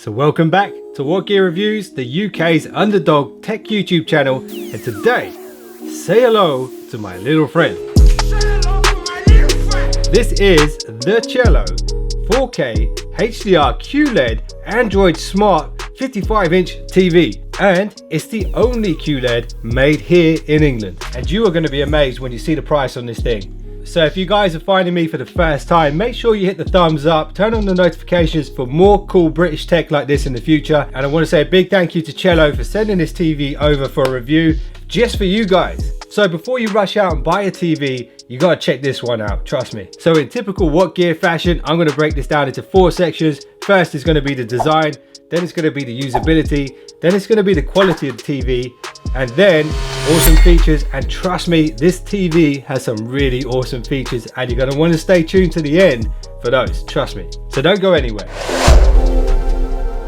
So welcome back to WhatGear Reviews, the UK's underdog tech YouTube channel, and today, say hello to my little friend. This is the Cello 4K HDR QLED Android Smart 55-inch TV, and it's the only QLED made here in England. And you are going to be amazed when you see the price on this thing. So if you guys are finding me for the first time, make sure you hit the thumbs up, turn on the notifications for more cool British tech like this in the future. And I want to say a big thank you to Cello for sending this TV over for a review just for you guys. So before you rush out and buy a TV, you gotta check this one out, trust me. So in typical WhatGear fashion, I'm gonna break this down into 4 sections. First is gonna be the design, then it's gonna be the usability, then it's gonna be the quality of the TV, and then awesome features. And trust me, this TV has some really awesome features, and you're gonna wanna stay tuned to the end for those, trust me. So don't go anywhere.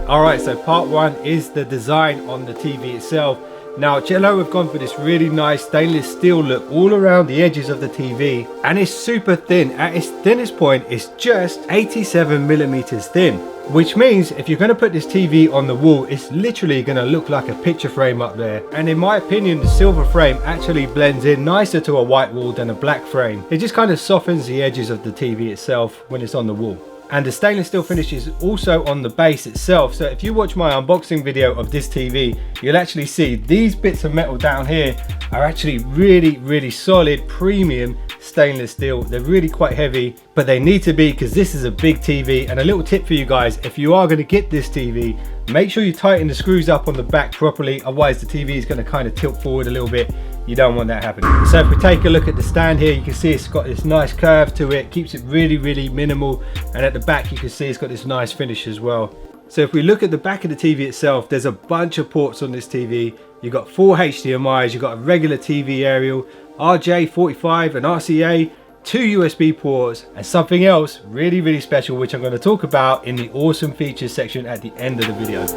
All right, so part 1 is the design on the TV itself. Now Cello have gone for this really nice stainless steel look all around the edges of the TV, and it's super thin. At its thinnest point, it's just 87mm thin, which means if you're going to put this TV on the wall, it's literally going to look like a picture frame up there. And in my opinion, the silver frame actually blends in nicer to a white wall than a black frame. It just kind of softens the edges of the TV itself when it's on the wall. And the stainless steel finish is also on the base itself. So if you watch my unboxing video of this TV, you'll actually see these bits of metal down here are actually really solid premium stainless steel. They're really quite heavy, but they need to be, because this is a big TV. And a little tip for you guys, if you are going to get this TV, make sure you tighten the screws up on the back properly, otherwise the TV is going to kind of tilt forward a little bit. You don't want that happening. So if we take a look at the stand here, you can see it's got this nice curve to it, keeps it really minimal, and at the back you can see it's got this nice finish as well. So if we look at the back of the TV itself, there's a bunch of ports on this TV. You've got 4 HDMIs, you've got a regular TV aerial, RJ45 and RCA, 2 USB ports, and something else really special, which I'm going to talk about in the awesome features section at the end of the video.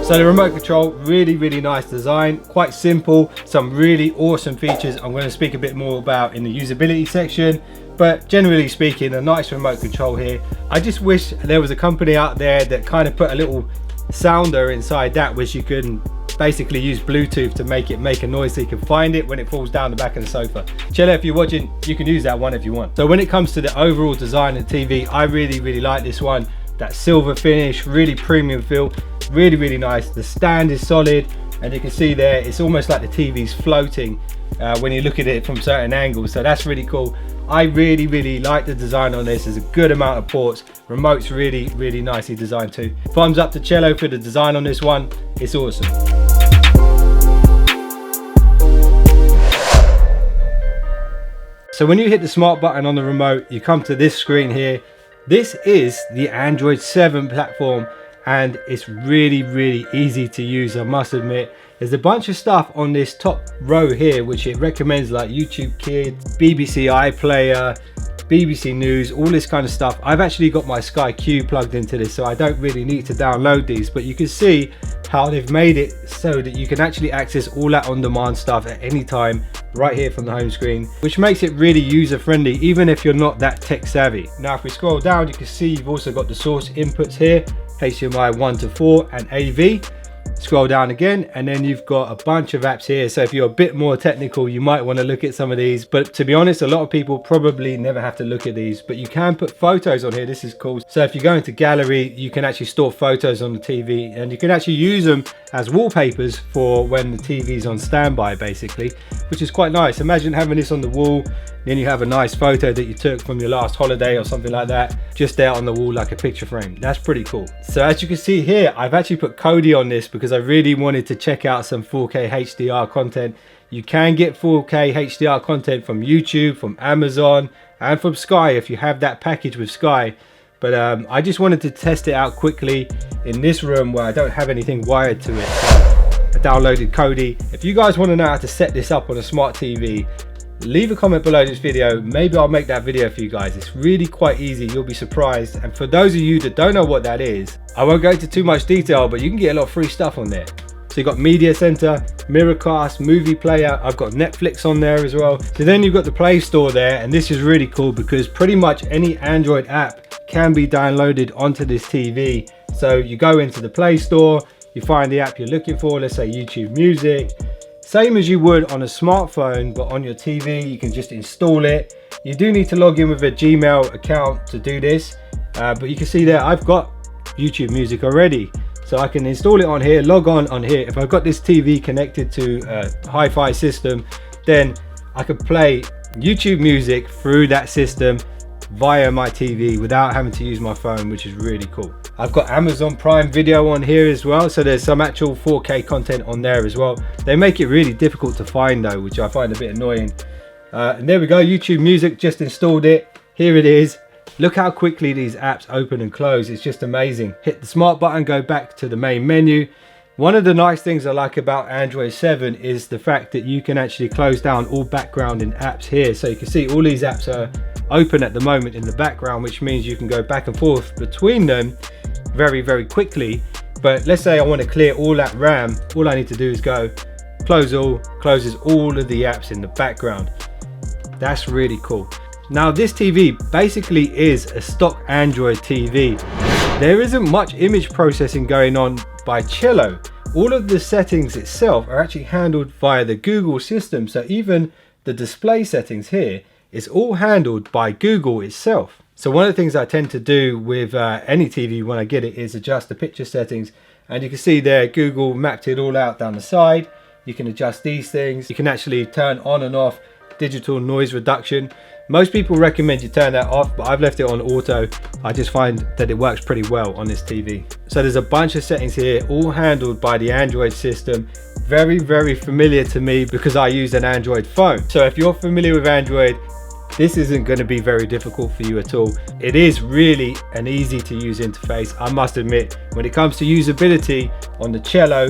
So the remote control, really nice design, quite simple, some really awesome features I'm going to speak a bit more about in the usability section, but generally speaking, a nice remote control here. I just wish there was a company out there that kind of put a little sounder inside that, which you can basically use Bluetooth to make a noise so you can find it when it falls down the back of the sofa. Cello, if you're watching, you can use that one if you want. So when it comes to the overall design of the TV, I really like this one. That silver finish, really premium feel, really nice. The stand is solid, and you can see there it's almost like the TV's floating when you look at it from certain angles, so that's really cool. I really like the design on this. There's a good amount of ports. Remote's really nicely designed too. Thumbs up to Cello for the design on this one. It's awesome. So when you hit the smart button on the remote, you come to this screen here. This is the Android 7 platform, and it's really easy to use, I must admit. There's a bunch of stuff on this top row here which it recommends, like YouTube Kids, BBC iPlayer, BBC News, all this kind of stuff. I've actually got my Sky Q plugged into this, so I don't really need to download these, but you can see how they've made it so that you can actually access all that on-demand stuff at any time right here from the home screen, which makes it really user-friendly even if you're not that tech savvy. Now if we scroll down, you can see you've also got the source inputs here, HDMI 1 to 4 and AV. Scroll down again, and then you've got a bunch of apps here. So if you're a bit more technical, you might want to look at some of these, but to be honest, a lot of people probably never have to look at these. But you can put photos on here. This is cool. So if you go into gallery, you can actually store photos on the TV, and you can actually use them as wallpapers for when the TV's on standby, basically, which is quite nice. Imagine having this on the wall, then you have a nice photo that you took from your last holiday or something like that, just there on the wall like a picture frame. That's pretty cool. So as you can see here, I've actually put Kodi on this because I really wanted to check out some 4K HDR content. You can get 4K HDR content from YouTube, from Amazon, and from Sky if you have that package with Sky. But I just wanted to test it out quickly in this room where I don't have anything wired to it. So I downloaded Kodi. If you guys want to know how to set this up on a smart TV, leave a comment below this video. Maybe I'll make that video for you guys. It's really quite easy, you'll be surprised. And for those of you that don't know what that is, I won't go into too much detail, but you can get a lot of free stuff on there. So you've got Media Center, Miracast, Movie Player, I've got Netflix on there as well. So then you've got the Play Store there, and this is really cool because pretty much any Android app can be downloaded onto this TV. So you go into the Play Store, you find the app you're looking for, let's say YouTube Music. Same as you would on a smartphone, but on your TV, you can just install it. You do need to log in with a Gmail account to do this, but you can see there I've got YouTube Music already. So I can install it on here, log on here. If I've got this TV connected to a hi-fi system, then I could play YouTube Music through that system via my TV without having to use my phone, which is really cool. I've got Amazon Prime Video on here as well, so there's some actual 4K content on there as well. They make it really difficult to find though, which I find a bit annoying. And there we go, YouTube Music, just installed it. Here it is. Look how quickly these apps open and close. It's just amazing. Hit the smart button, go back to the main menu. One of the nice things I like about Android 7 is the fact that you can actually close down all background in apps here. So you can see all these apps are open at the moment in the background, which means you can go back and forth between them very, very quickly. But let's say I want to clear all that RAM. All I need to do is go close all, closes all of the apps in the background. That's really cool. Now this TV basically is a stock Android TV. There isn't much image processing going on by Cello. All of the settings itself are actually handled via the Google system. So even the display settings here is all handled by Google itself. So one of the things I tend to do with any TV when I get it is adjust the picture settings. And you can see there, Google mapped it all out down the side. You can adjust these things. You can actually turn on and off digital noise reduction. Most people recommend you turn that off, but I've left it on auto. I just find that it works pretty well on this TV. So there's a bunch of settings here, all handled by the Android system. Very, very familiar to me because I use an Android phone. So if you're familiar with Android, this isn't going to be very difficult for you at all. It is really an easy to use interface. I must admit, when it comes to usability on the Cello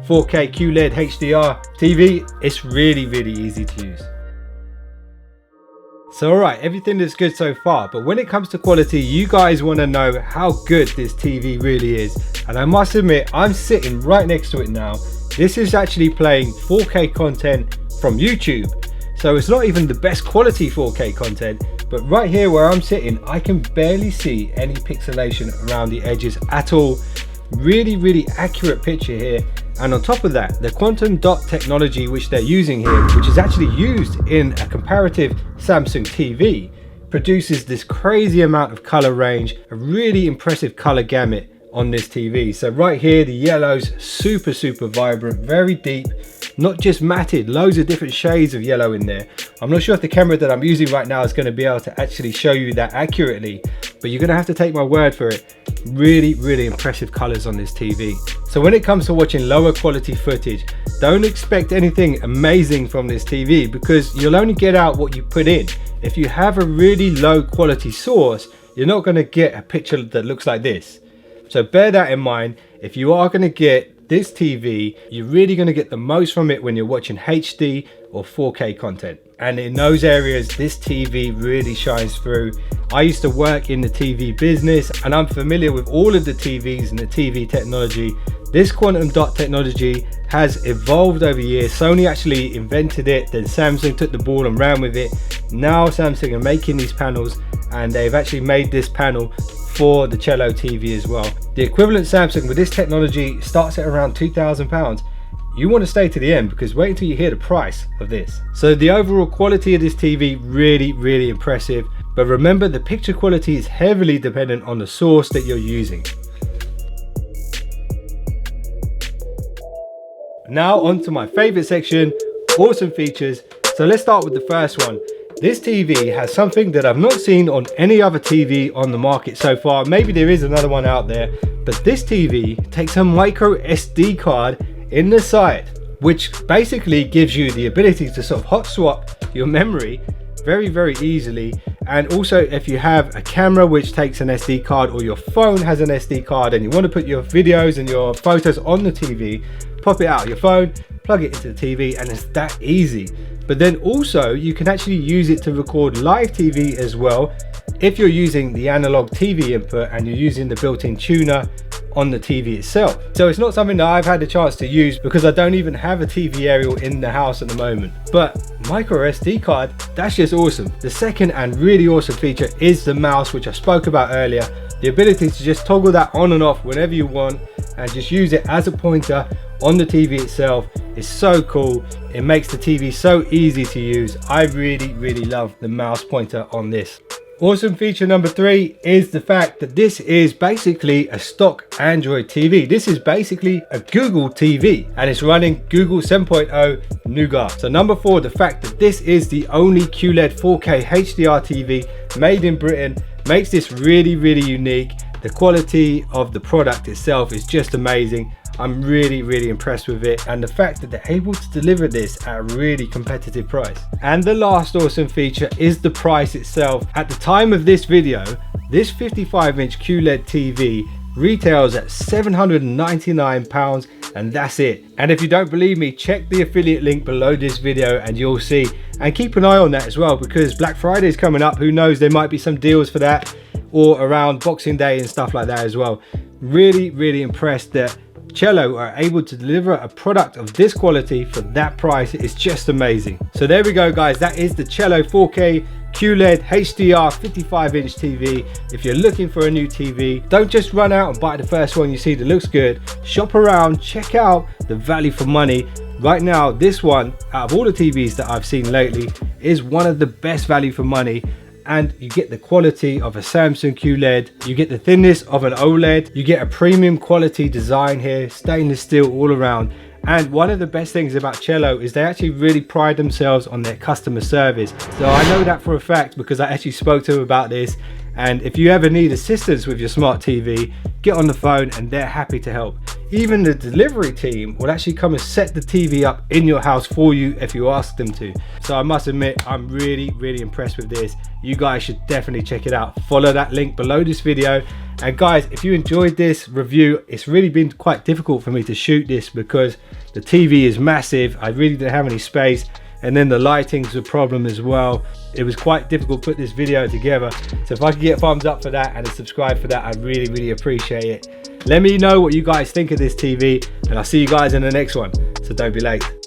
4K QLED HDR TV, it's really, really easy to use. So alright, everything is good so far, but when it comes to quality, you guys want to know how good this TV really is. And I must admit, I'm sitting right next to it now. This is actually playing 4K content from YouTube. So it's not even the best quality 4K content, but right here where I'm sitting, I can barely see any pixelation around the edges at all. Really, really accurate picture here. And on top of that, the quantum dot technology which they're using here, which is actually used in a comparative Samsung TV, produces this crazy amount of color range, a really impressive color gamut on this TV. So right here, the yellow's super, super vibrant, very deep, not just matted, loads of different shades of yellow in there. I'm not sure if the camera that I'm using right now is going to be able to actually show you that accurately, but you're going to have to take my word for it. Really, really impressive colors on this TV. So when it comes to watching lower quality footage, don't expect anything amazing from this TV because you'll only get out what you put in. If you have a really low quality source, you're not going to get a picture that looks like this. So bear that in mind. If you are going to get this TV, you're really going to get the most from it when you're watching HD or 4K content. And in those areas, this TV really shines through. I used to work in the TV business and I'm familiar with all of the TVs and the TV technology. This quantum dot technology has evolved over years. Sony actually invented it, then Samsung took the ball and ran with it. Now Samsung are making these panels and they've actually made this panel for the Cello TV as well. The equivalent Samsung with this technology starts at around £2,000. You want to stay to the end because wait until you hear the price of this. So the overall quality of this TV, really, really impressive. But remember, the picture quality is heavily dependent on the source that you're using. Now on to my favorite section, awesome features. So let's start with the first one. This TV has something that I've not seen on any other TV on the market so far. Maybe there is another one out there, but this TV takes a micro SD card in the side, which basically gives you the ability to sort of hot swap your memory very, very easily. And also if you have a camera which takes an SD card or your phone has an SD card and you want to put your videos and your photos on the TV, pop it out of your phone, plug it into the TV, and it's that easy. But then also you can actually use it to record live TV as well if you're using the analog TV input and you're using the built-in tuner on the TV itself. So it's not something that I've had the chance to use because I don't even have a TV aerial in the house at the moment. But micro SD card, that's just awesome. The second and really awesome feature is the mouse, which I spoke about earlier. The ability to just toggle that on and off whenever you want and just use it as a pointer on the TV itself is so cool. It makes the TV so easy to use. I really love the mouse pointer on this. Awesome feature number 3 is the fact that this is basically a stock Android TV. This is basically a Google TV and it's running Google 7.0 Nougat. So number 4, the fact that this is the only QLED 4K HDR TV made in Britain makes this really unique. The quality of the product itself is just amazing. I'm really impressed with it, and the fact that they're able to deliver this at a really competitive price. And the last awesome feature is the price itself. At the time of this video, this 55-inch QLED TV retails at £799, and that's it. And if you don't believe me, check the affiliate link below this video and you'll see. And keep an eye on that as well, because Black Friday is coming up. Who knows, there might be some deals for that, or around Boxing Day and stuff like that as well. Really impressed that Cello are able to deliver a product of this quality for that price. It's just amazing. So there we go, guys. That is the Cello 4K QLED HDR 55-inch TV. If you're looking for a new TV, don't just run out and buy the first one you see that looks good. Shop around, check out the value for money. Right now, this one, out of all the TVs that I've seen lately, is one of the best value for money. And you get the quality of a Samsung QLED, you get the thinness of an OLED, you get a premium quality design here, stainless steel all around. And one of the best things about Cello is they actually really pride themselves on their customer service. So I know that for a fact because I actually spoke to them about this. And if you ever need assistance with your smart TV, get on the phone and they're happy to help. Even the delivery team will actually come and set the TV up in your house for you if you ask them to. So I must admit, I'm really impressed with this. You guys should definitely check it out. Follow that link below this video. And guys, if you enjoyed this review, it's really been quite difficult for me to shoot this because the TV is massive. I really didn't have any space. And then the lighting's a problem as well. It was quite difficult to put this video together. So if I could get a thumbs up for that and a subscribe for that, I'd really appreciate it. Let me know what you guys think of this TV, and I'll see you guys in the next one. So don't be late.